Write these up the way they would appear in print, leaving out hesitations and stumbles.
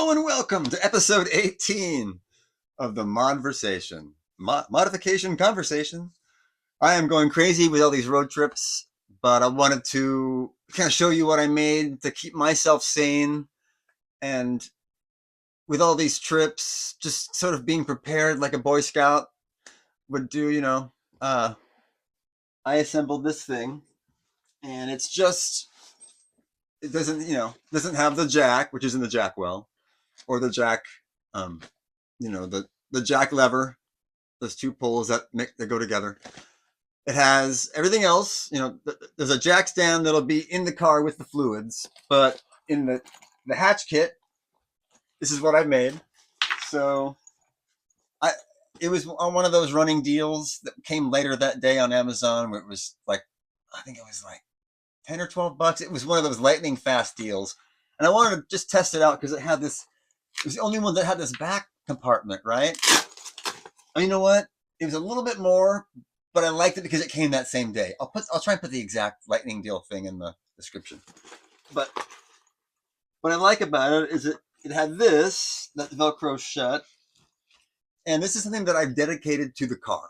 Hello and welcome to episode 18 of the MODversation. Modification conversation. I am going crazy with all these road trips, but I wanted to kind of show you what I made to keep myself sane. And with all these trips, just sort of being prepared like a Boy Scout would do, I assembled this thing, and it doesn't have the jack, which is in the jack well, or the jack, the jack lever, those two poles that go together. It has everything else. There's a jack stand that'll be in the car with the fluids, but in the hatch kit, this is what I made. So it was on one of those running deals that came later that day on Amazon, where it was like, I think it was like 10 or 12 bucks. It was one of those lightning fast deals. And I wanted to just test it out because it was the only one that had this back compartment, right? And you know what? It was a little bit more, but I liked it because it came that same day. I'll try and put the exact lightning deal thing in the description. But what I like about it is it had this that Velcro shut. And this is something that I've dedicated to the car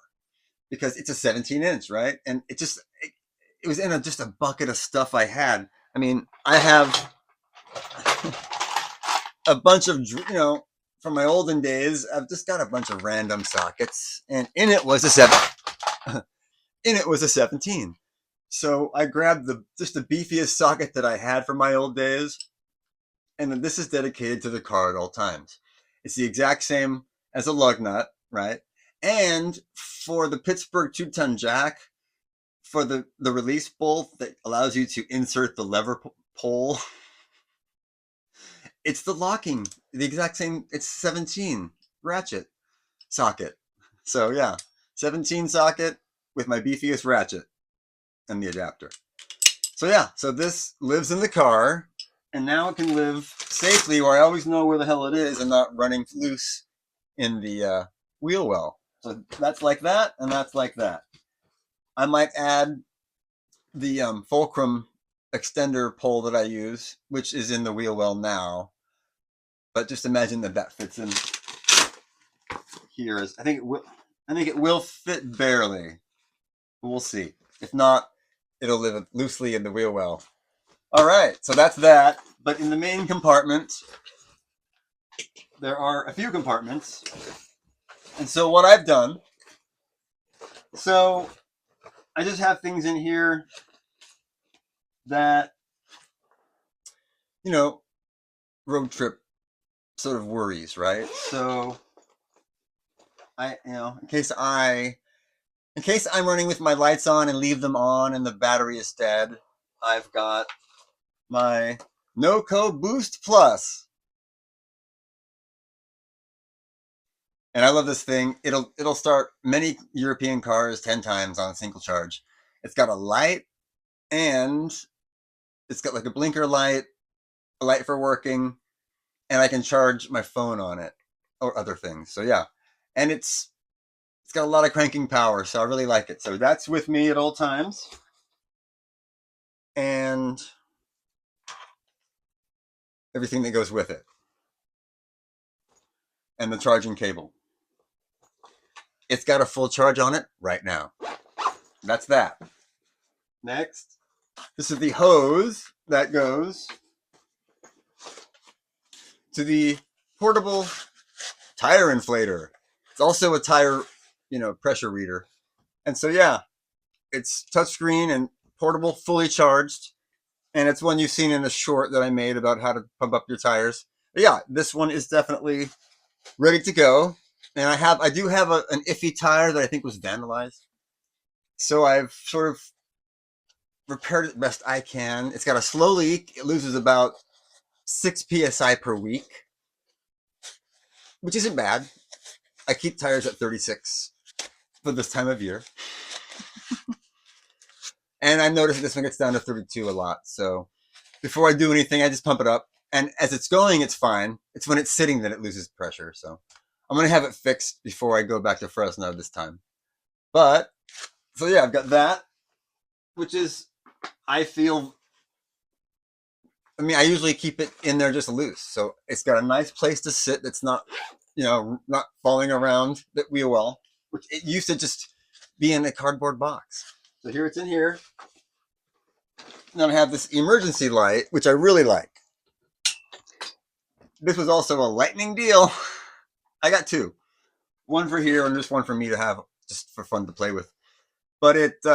because it's a 17-inch, right? And it was in just a bucket of stuff I had. I mean, I have a bunch of, from my olden days, I've just got a bunch of random sockets, and in it was a 17. So I grabbed just the beefiest socket that I had from my old days, and then this is dedicated to the car at all times. It's the exact same as a lug nut, right? And for the Pittsburgh 2-ton jack, for the release bolt that allows you to insert the lever pole, it's the exact same. It's 17 ratchet socket. So yeah, 17 socket with my beefiest ratchet and the adapter. So yeah, so this lives in the car, and now it can live safely where I always know where the hell it is and not running loose in the wheel well. So that's like that, and that's like that. I might add the fulcrum extender pole that I use, which is in the wheel well now. But just imagine that fits in here. I think it will fit barely. We'll see. If not, it'll live loosely in the wheel well. All right, so that's that. But in the main compartment, there are a few compartments. And so what I've done, I just have things in here that, road trip sort of worries, right? So in case I'm running with my lights on and leave them on and the battery is dead, I've got my NOCO Boost Plus. And I love this thing. It'll start many European cars 10 times on a single charge. It's got a light, and it's got like a blinker light, a light for working, and I can charge my phone on it or other things. So yeah, and it's got a lot of cranking power, so I really like it. So that's with me at all times. And everything that goes with it. And the charging cable. It's got a full charge on it right now. That's that. Next, this is the hose that goes to the portable tire inflator. It's also a tire, pressure reader. And so yeah, it's touchscreen and portable, fully charged. And it's one you've seen in a short that I made about how to pump up your tires. But yeah, this one is definitely ready to go. And I do have an iffy tire that I think was vandalized. So I've sort of repaired it best I can. It's got a slow leak. It loses about 6 psi per week, which isn't bad. I keep tires at 36 for this time of year. And I noticed this one gets down to 32 a lot. So before I do anything, I just pump it up. And as it's going, it's fine. It's when it's sitting that it loses pressure. So I'm going to have it fixed before I go back to Fresno this time. So yeah, I've got that, which is, I feel, I mean, I usually keep it in there just loose. So it's got a nice place to sit that's not, not falling around the wheel well, which it used to just be in a cardboard box. So here it's in here. And then I have this emergency light, which I really like. This was also a lightning deal. I got two. One for here and just one for me to have just for fun to play with. But it's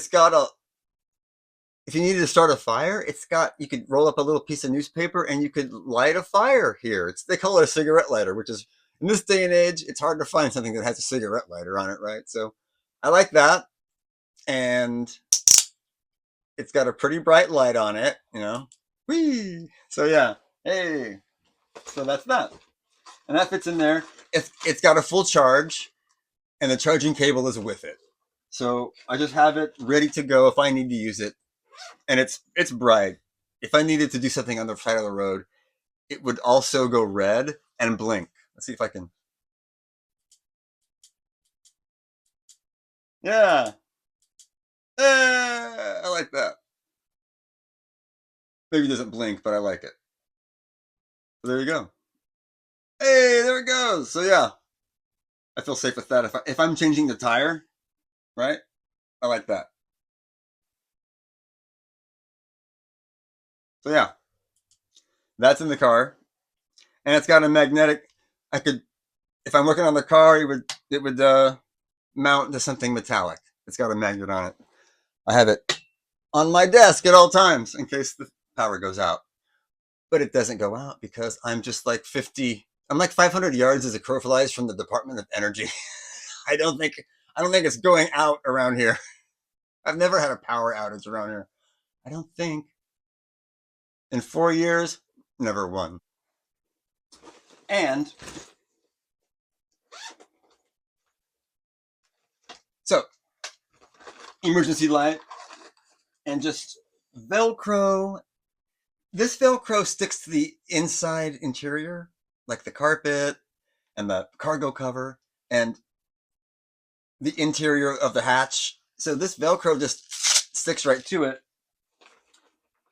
got a, if you needed to start a fire, you could roll up a little piece of newspaper and you could light a fire here. They call it a cigarette lighter, which is, in this day and age, it's hard to find something that has a cigarette lighter on it, right? So I like that. And it's got a pretty bright light on it, Whee! So yeah, hey. So that's that. And that fits in there. It's got a full charge and the charging cable is with it. So I just have it ready to go if I need to use it. And it's bright. If I needed to do something on the side of the road, it would also go red and blink. Let's see if I can. Yeah. I like that. Maybe it doesn't blink, but I like it. So there you go. Hey, there it goes. So yeah, I feel safe with that. If I'm changing the tire, right? I like that. So yeah, that's in the car, and it's got a magnetic. I could, if I'm working on the car, it would mount to something metallic. It's got a magnet on it. I have it on my desk at all times in case the power goes out. But it doesn't go out because I'm just like 50. I'm like 500 yards as a crow flies from the Department of Energy. I don't think it's going out around here. I've never had a power outage around here. I don't think. In 4 years, never one. And so, emergency light and just Velcro. This Velcro sticks to the inside interior, like the carpet and the cargo cover and the interior of the hatch. So this Velcro just sticks right to it.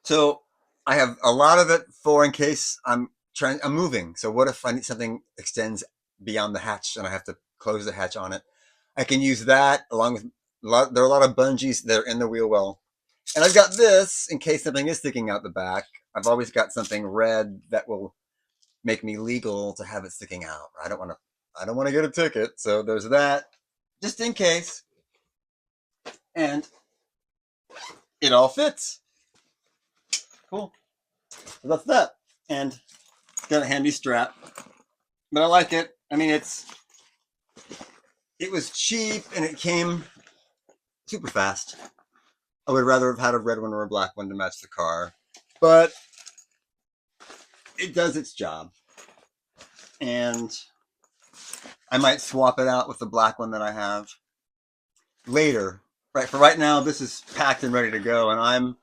So I have a lot of it for in case I'm moving. So what if I need something extends beyond the hatch and I have to close the hatch on it? I can use that along with there are a lot of bungees that are in the wheel well. And I've got this in case something is sticking out the back. I've always got something red that will make me legal to have it sticking out. I don't want to get a ticket. So there's that just in case. And it all fits. Cool. So that's that. And it's got a handy strap. But I like it. I mean, it was cheap and it came super fast. I would rather have had a red one or a black one to match the car. But it does its job. And I might swap it out with the black one that I have later. Right, for right now, this is packed and ready to go, and I'm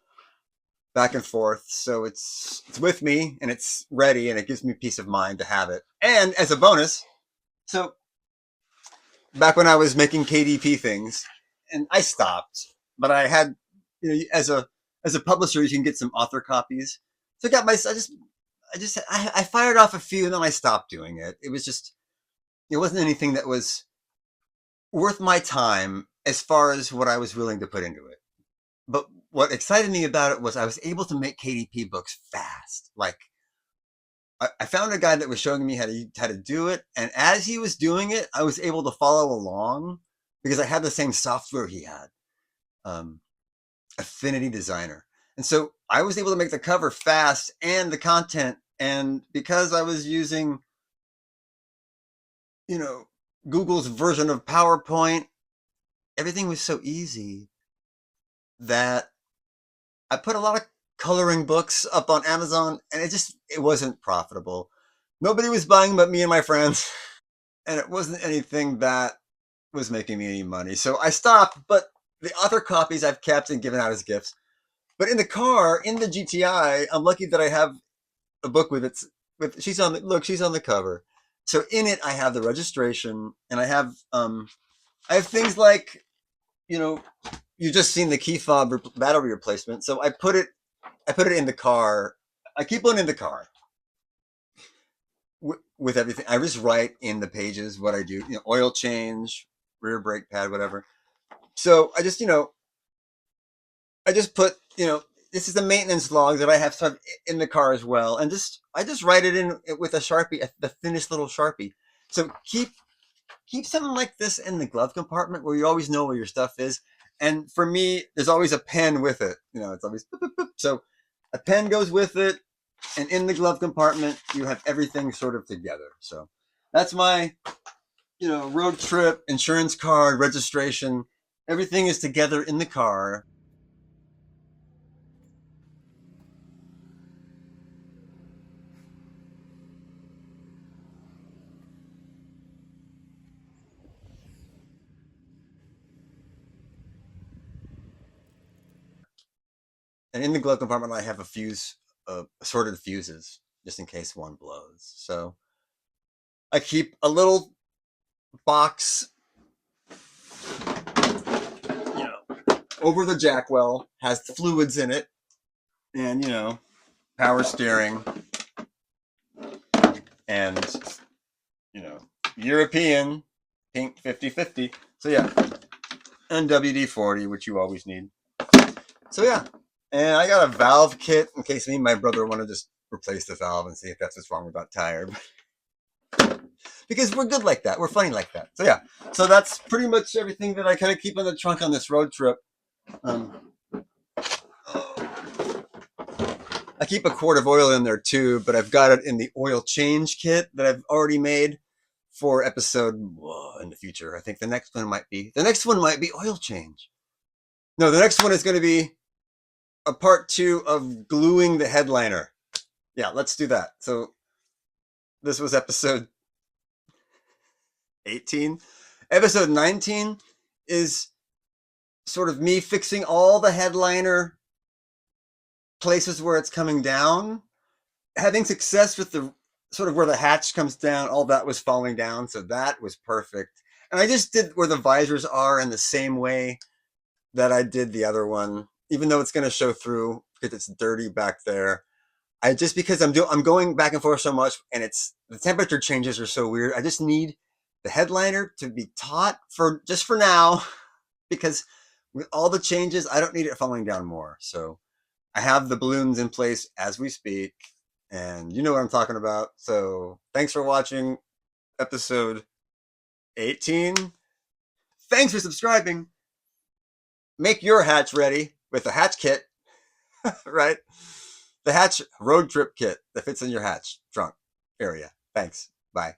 back and forth, so it's with me and it's ready, and it gives me peace of mind to have it. And as a bonus, so back when I was making KDP things, and I stopped, but I had, as a publisher, you can get some author copies. So I got I fired off a few, and then I stopped doing it. It wasn't anything that was worth my time as far as what I was willing to put into it. But what excited me about it was I was able to make KDP books fast. Like I found a guy that was showing me how to do it, and as he was doing it, I was able to follow along because I had the same software he had, Affinity Designer, and so I was able to make the cover fast and the content. And because I was using, Google's version of PowerPoint, everything was so easy that I put a lot of coloring books up on Amazon, and it wasn't profitable. Nobody was buying but me and my friends, and it wasn't anything that was making me any money. So I stopped, but the other copies I've kept and given out as gifts. But in the car, in the GTI, I'm lucky that I have a book she's on the cover. So in it, I have the registration, and I have things like, you've just seen the key fob battery replacement. So I put it I put it in the car. I keep one in the car with everything. I just write in the pages what I do. Oil change, rear brake pad, whatever. So I just put, this is the maintenance log that I have stuff in the car as well, and I just write it in with a Sharpie, the thinnest little Sharpie. So keep something like this in the glove compartment where you always know where your stuff is. And for me, there's always a pen with it. It's always boop, boop, boop. So a pen goes with it, and in the glove compartment, you have everything sort of together. So that's my, road trip, insurance card, registration. Everything is together in the car. And in the glove compartment, I have a fuse, assorted fuses, just in case one blows. So I keep a little box, over the jackwell, has fluids in it, and power steering, and European pink 50/50. So yeah, and WD-40, which you always need. So yeah, and I got a valve kit in case me and my brother want to just replace the valve and see if that's what's wrong with that tire. Because we're good like that. We're funny like that. So yeah, so that's pretty much everything that I kind of keep in the trunk on this road trip. I keep a quart of oil in there too, but I've got it in the oil change kit that I've already made for episode in the future. I think the next one might be oil change. No, the next one is going to be a part 2 of gluing the headliner. Yeah, let's do that. So this was episode 18. Episode 19 is sort of me fixing all the headliner places where it's coming down, having success with the sort of where the hatch comes down. All that was falling down, so that was perfect. And I just did where the visors are in the same way that I did the other one, even though it's going to show through because it's dirty back there. Because I'm going back and forth so much, and the temperature changes are so weird. I just need the headliner to be taut for now, because with all the changes, I don't need it falling down more. So I have the balloons in place as we speak, and you know what I'm talking about. So thanks for watching episode 18. Thanks for subscribing. Make your hatch ready with the hatch kit, right? The hatch road trip kit that fits in your hatch trunk area. Thanks. Bye.